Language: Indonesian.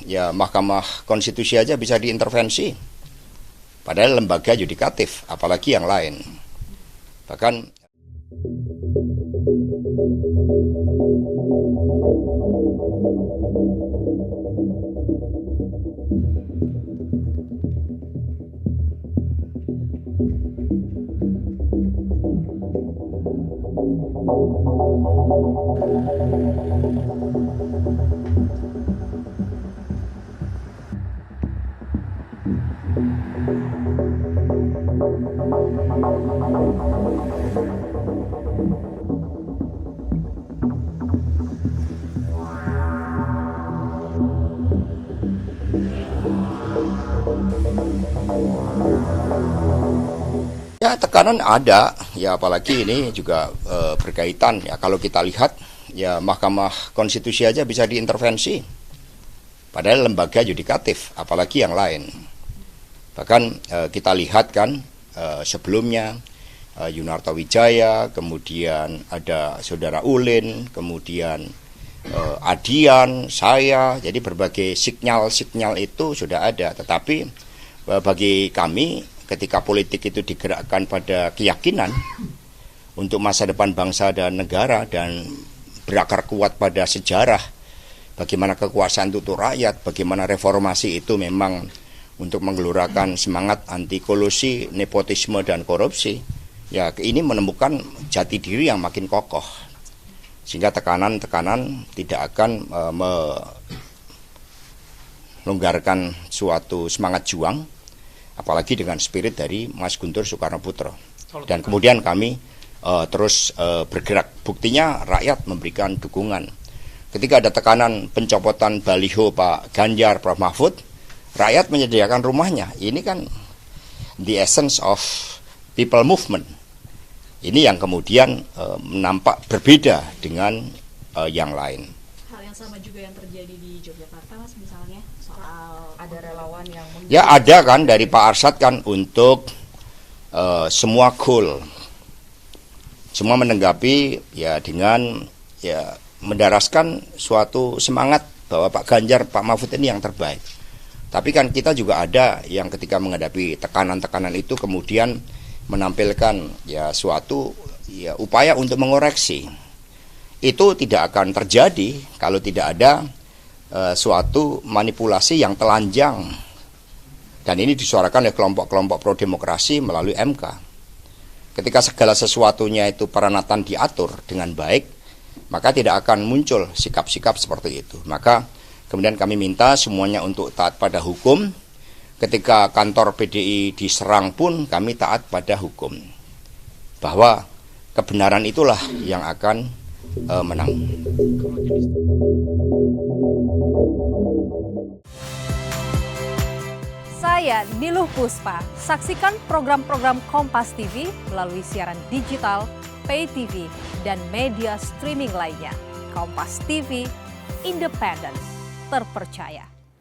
ya Mahkamah Konstitusi aja bisa diintervensi. Padahal lembaga yudikatif, apalagi yang lain. Bahkan ya tekanan ada, ya apalagi ini juga berkaitan ya kalau kita lihat ya Mahkamah Konstitusi aja bisa diintervensi. Padahal lembaga yudikatif, apalagi yang lain. Bahkan kita lihat kan sebelumnya Yunarto Wijaya, kemudian ada Saudara Ulin, kemudian Adian, saya, jadi berbagai sinyal-sinyal itu sudah ada. Tetapi bagi kami ketika politik itu digerakkan pada keyakinan untuk masa depan bangsa dan negara dan berakar kuat pada sejarah, bagaimana kekuasaan itu untuk rakyat, bagaimana reformasi itu memang untuk menggelurakan semangat anti kolusi, nepotisme dan korupsi, ya ini menemukan jati diri yang makin kokoh, sehingga tekanan-tekanan tidak akan melonggarkan suatu semangat juang, apalagi dengan spirit dari Mas Guntur Soekarnoputro. Dan kemudian kami terus bergerak. Buktinya rakyat memberikan dukungan. Ketika ada tekanan pencopotan baliho Pak Ganjar, Prof Mahfud, rakyat menyediakan rumahnya. Ini kan the essence of people movement. Ini yang kemudian nampak berbeda dengan yang lain. Hal yang sama juga yang terjadi di Yogyakarta, Mas, misalnya soal ada relawan yang ya ada kan dari Pak Arsyad kan untuk semua goal, semua menanggapi ya dengan ya mendaraskan suatu semangat bahwa Pak Ganjar, Pak Mahfud ini yang terbaik. Tapi kan kita juga ada yang ketika menghadapi tekanan-tekanan itu kemudian menampilkan ya suatu ya upaya untuk mengoreksi. Itu tidak akan terjadi kalau tidak ada suatu manipulasi yang telanjang. Dan ini disuarakan oleh kelompok-kelompok pro demokrasi melalui MK. Ketika segala sesuatunya itu peranatan diatur dengan baik, maka tidak akan muncul sikap-sikap seperti itu. Maka kemudian kami minta semuanya untuk taat pada hukum. Ketika kantor PDI diserang pun kami taat pada hukum. Bahwa kebenaran itulah yang akan menang. Saya Niluh Puspa. Saksikan program-program Kompas TV melalui siaran digital, pay TV, dan media streaming lainnya. Kompas TV, independen, terpercaya.